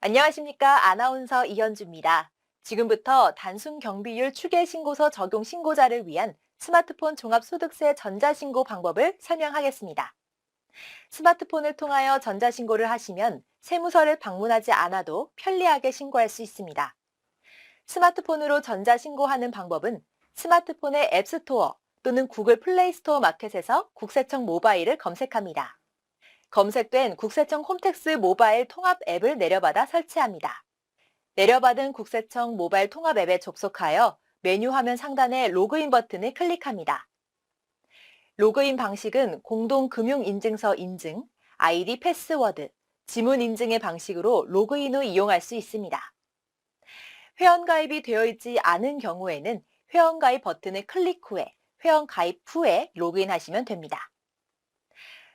안녕하십니까. 아나운서 이현주입니다. 지금부터 단순 경비율 추계 신고서 적용 신고자를 위한 스마트폰 종합소득세 전자신고 방법을 설명하겠습니다. 스마트폰을 통하여 전자신고를 하시면 세무서를 방문하지 않아도 편리하게 신고할 수 있습니다. 스마트폰으로 전자신고하는 방법은 스마트폰의 앱스토어 또는 구글 플레이스토어 마켓에서 국세청 모바일을 검색합니다. 검색된 국세청 홈택스 모바일 통합 앱을 내려받아 설치합니다. 내려받은 국세청 모바일 통합 앱에 접속하여 메뉴 화면 상단의 로그인 버튼을 클릭합니다. 로그인 방식은 공동금융인증서 인증, 아이디 패스워드, 지문 인증의 방식으로 로그인 후 이용할 수 있습니다. 회원가입이 되어 있지 않은 경우에는 회원가입 버튼을 클릭 후에 회원가입 후에 로그인하시면 됩니다.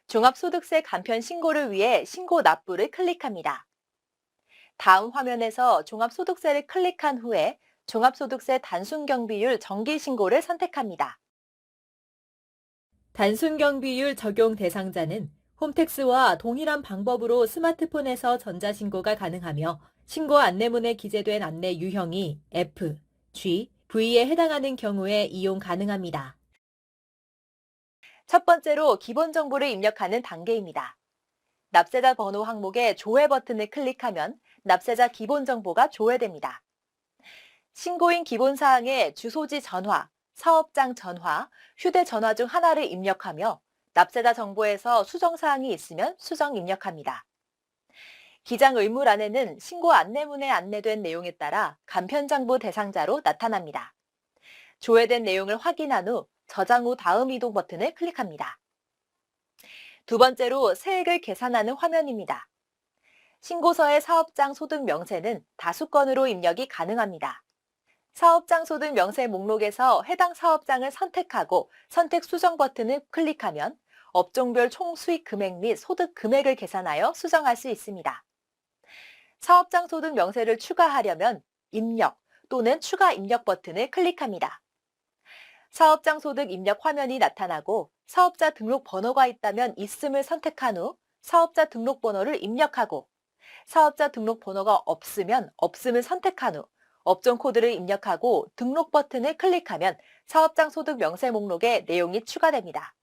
종합소득세 간편 신고를 위해 신고 납부를 클릭합니다. 다음 화면에서 종합소득세를 클릭한 후에 종합소득세 단순경비율 정기신고를 선택합니다. 단순경비율 적용 대상자는 홈택스와 동일한 방법으로 스마트폰에서 전자신고가 가능하며 신고 안내문에 기재된 안내 유형이 F, G, V에 해당하는 경우에 이용 가능합니다. 첫 번째로 기본 정보를 입력하는 단계입니다. 납세자 번호 항목의 조회 버튼을 클릭하면 납세자 기본 정보가 조회됩니다. 신고인 기본 사항에 주소지 전화, 사업장 전화, 휴대전화 중 하나를 입력하며 납세자 정보에서 수정 사항이 있으면 수정 입력합니다. 기장 의무란에는 신고 안내문에 안내된 내용에 따라 간편정보 대상자로 나타납니다. 조회된 내용을 확인한 후 저장 후 다음 이동 버튼을 클릭합니다. 두 번째로 세액을 계산하는 화면입니다. 신고서의 사업장 소득 명세는 다수건으로 입력이 가능합니다. 사업장 소득 명세 목록에서 해당 사업장을 선택하고 선택 수정 버튼을 클릭하면 업종별 총 수익 금액 및 소득 금액을 계산하여 수정할 수 있습니다. 사업장 소득 명세를 추가하려면 입력 또는 추가 입력 버튼을 클릭합니다. 사업장 소득 입력 화면이 나타나고 사업자 등록 번호가 있다면 있음을 선택한 후 사업자 등록 번호를 입력하고 사업자 등록 번호가 없으면 없음을 선택한 후 업종 코드를 입력하고 등록 버튼을 클릭하면 사업장 소득 명세 목록에 내용이 추가됩니다.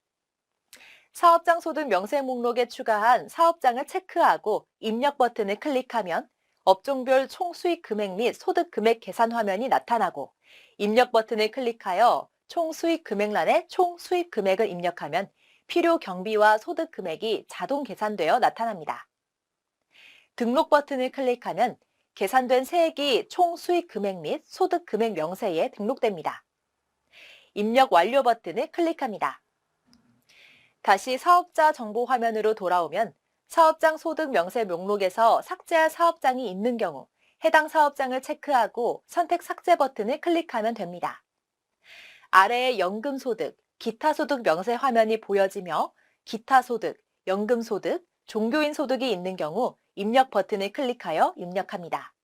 사업장 소득 명세 목록에 추가한 사업장을 체크하고 입력 버튼을 클릭하면 업종별 총 수익 금액 및 소득 금액 계산 화면이 나타나고 입력 버튼을 클릭하여 총 수익 금액란에 총 수익 금액을 입력하면 필요 경비와 소득 금액이 자동 계산되어 나타납니다. 등록 버튼을 클릭하면 계산된 세액이 총 수익 금액 및 소득 금액 명세에 등록됩니다. 입력 완료 버튼을 클릭합니다. 다시 사업자 정보 화면으로 돌아오면 사업장 소득 명세 목록에서 삭제할 사업장이 있는 경우 해당 사업장을 체크하고 선택 삭제 버튼을 클릭하면 됩니다. 아래에 연금소득, 기타소득 명세 화면이 보여지며 기타소득, 연금소득, 종교인 소득이 있는 경우 입력 버튼을 클릭하여 입력합니다.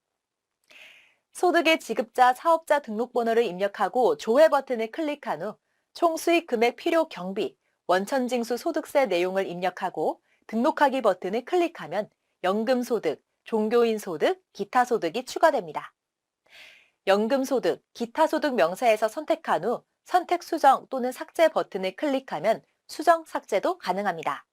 소득의 지급자 사업자 등록번호를 입력하고 조회 버튼을 클릭한 후 총 수익 금액 필요 경비, 원천징수 소득세 내용을 입력하고 등록하기 버튼을 클릭하면 연금소득, 종교인 소득, 기타 소득이 추가됩니다. 연금소득, 기타소득 명세에서 선택한 후 선택 수정 또는 삭제 버튼을 클릭하면 수정 삭제도 가능합니다.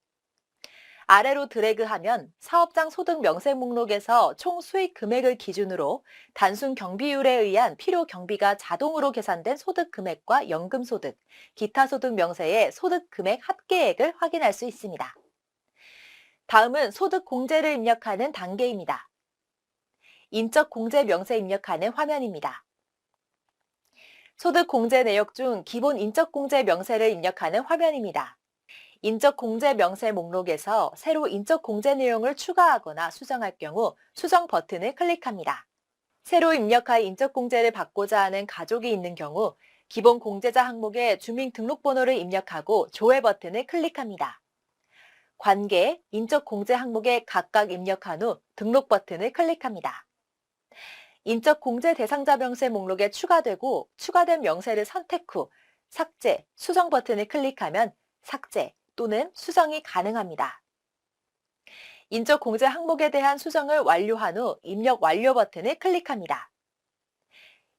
아래로 드래그하면 사업장 소득 명세 목록에서 총 수익 금액을 기준으로 단순 경비율에 의한 필요 경비가 자동으로 계산된 소득 금액과 연금 소득, 기타 소득 명세의 소득 금액 합계액을 확인할 수 있습니다. 다음은 소득 공제를 입력하는 단계입니다. 인적 공제 명세 입력하는 화면입니다. 소득 공제 내역 중 기본 인적 공제 명세를 입력하는 화면입니다. 인적 공제 명세 목록에서 새로 인적 공제 내용을 추가하거나 수정할 경우 수정 버튼을 클릭합니다. 새로 입력할 인적 공제를 받고자 하는 가족이 있는 경우 기본 공제자 항목에 주민등록번호를 입력하고 조회 버튼을 클릭합니다. 관계, 인적 공제 항목에 각각 입력한 후 등록 버튼을 클릭합니다. 인적 공제 대상자 명세 목록에 추가되고 추가된 명세를 선택 후 삭제, 수정 버튼을 클릭하면 삭제 또는 수정이 가능합니다. 인적 공제 항목에 대한 수정을 완료한 후 입력 완료 버튼을 클릭합니다.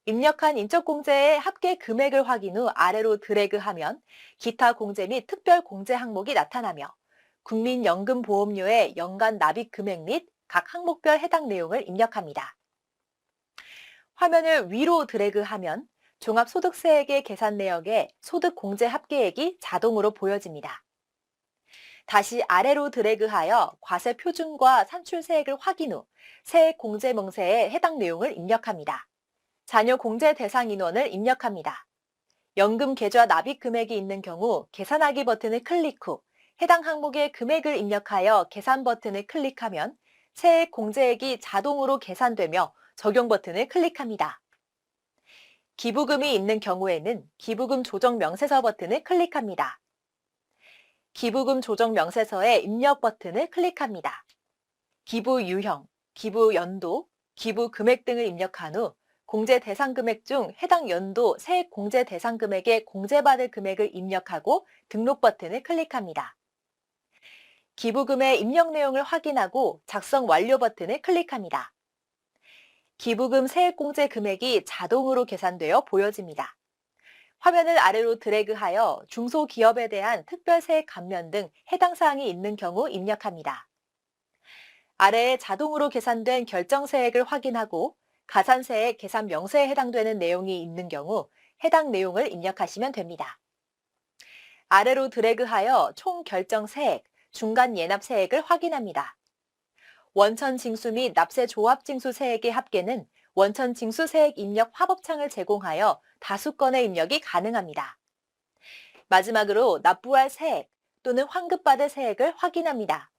입력한 인적 공제의 합계 금액을 확인 후 아래로 드래그하면 기타 공제 및 특별 공제 항목이 나타나며 국민연금보험료의 연간 납입 금액 및 각 항목별 해당 내용을 입력합니다. 화면을 위로 드래그하면 종합소득세액의 계산 내역에 소득 공제 합계액이 자동으로 보여집니다. 다시 아래로 드래그하여 과세 표준과 산출세액을 확인 후 세액 공제 명세에 해당 내용을 입력합니다. 자녀 공제 대상 인원을 입력합니다. 연금 계좌 납입 금액이 있는 경우 계산하기 버튼을 클릭 후 해당 항목의 금액을 입력하여 계산 버튼을 클릭하면 세액 공제액이 자동으로 계산되며 적용 버튼을 클릭합니다. 기부금이 있는 경우에는 기부금 조정 명세서 버튼을 클릭합니다. 기부금 조정 명세서의 입력 버튼을 클릭합니다. 기부 유형, 기부 연도, 기부 금액 등을 입력한 후 공제 대상 금액 중 해당 연도 세액 공제 대상 금액에 공제받을 금액을 입력하고 등록 버튼을 클릭합니다. 기부금의 입력 내용을 확인하고 작성 완료 버튼을 클릭합니다. 기부금 세액 공제 금액이 자동으로 계산되어 보여집니다. 화면을 아래로 드래그하여 중소기업에 대한 특별세액 감면 등 해당 사항이 있는 경우 입력합니다. 아래에 자동으로 계산된 결정세액을 확인하고 가산세액 계산 명세에 해당되는 내용이 있는 경우 해당 내용을 입력하시면 됩니다. 아래로 드래그하여 총 결정세액, 중간 예납세액을 확인합니다. 원천 징수 및 납세 조합 징수 세액의 합계는 원천 징수 세액 입력 화법창을 제공하여 다수 건의 입력이 가능합니다. 마지막으로 납부할 세액 또는 환급받을 세액을 확인합니다.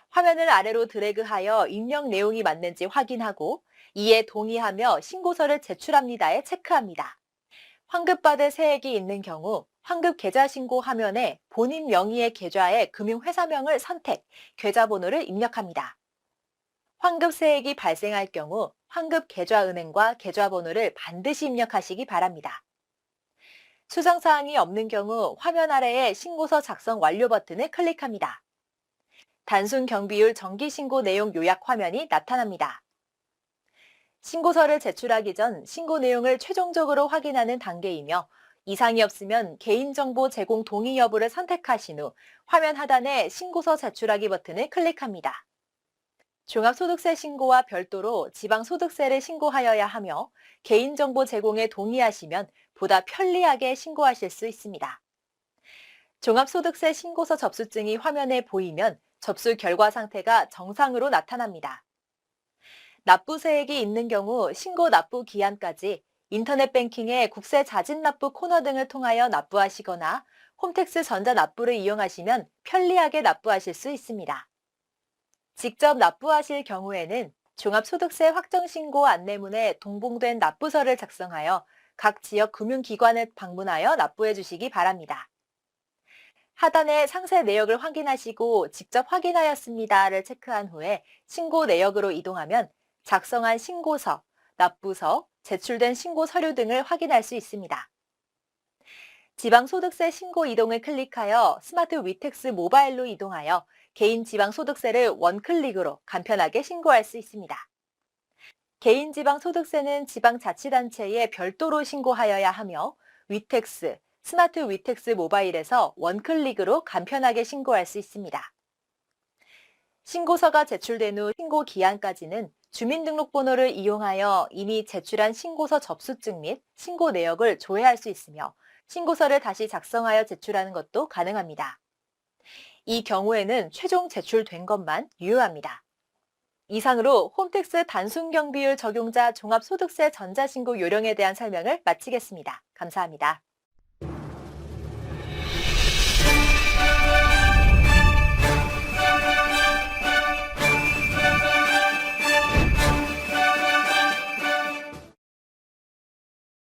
화면을 아래로 드래그하여 입력 내용이 맞는지 확인하고 이에 동의하며 신고서를 제출합니다에 체크합니다. 환급받을 세액이 있는 경우 환급 계좌 신고 화면에 본인 명의의 계좌의 금융회사명을 선택, 계좌번호를 입력합니다. 환급세액이 발생할 경우 환급 계좌은행과 계좌번호를 반드시 입력하시기 바랍니다. 수정사항이 없는 경우 화면 아래에 신고서 작성 완료 버튼을 클릭합니다. 단순 경비율 정기신고 내용 요약 화면이 나타납니다. 신고서를 제출하기 전 신고 내용을 최종적으로 확인하는 단계이며 이상이 없으면 개인정보 제공 동의 여부를 선택하신 후 화면 하단에 신고서 제출하기 버튼을 클릭합니다. 종합소득세 신고와 별도로 지방소득세를 신고하여야 하며 개인정보 제공에 동의하시면 보다 편리하게 신고하실 수 있습니다. 종합소득세 신고서 접수증이 화면에 보이면 접수 결과 상태가 정상으로 나타납니다. 납부세액이 있는 경우 신고 납부 기한까지 인터넷 뱅킹의 국세 자진 납부 코너 등을 통하여 납부하시거나 홈택스 전자 납부를 이용하시면 편리하게 납부하실 수 있습니다. 직접 납부하실 경우에는 종합소득세 확정신고 안내문에 동봉된 납부서를 작성하여 각 지역 금융기관을 방문하여 납부해 주시기 바랍니다. 하단의 상세 내역을 확인하시고 직접 확인하였습니다를 체크한 후에 신고 내역으로 이동하면 작성한 신고서, 납부서, 제출된 신고 서류 등을 확인할 수 있습니다. 지방소득세 신고 이동을 클릭하여 스마트 위텍스 모바일로 이동하여 개인 지방소득세를 원클릭으로 간편하게 신고할 수 있습니다. 개인 지방소득세는 지방자치단체에 별도로 신고하여야 하며 위텍스, 스마트 위텍스 모바일에서 원클릭으로 간편하게 신고할 수 있습니다. 신고서가 제출된 후 신고 기한까지는 주민등록번호를 이용하여 이미 제출한 신고서 접수증 및 신고 내역을 조회할 수 있으며 신고서를 다시 작성하여 제출하는 것도 가능합니다. 이 경우에는 최종 제출된 것만 유효합니다. 이상으로 홈택스 단순경비율 적용자 종합소득세 전자신고 요령에 대한 설명을 마치겠습니다. 감사합니다.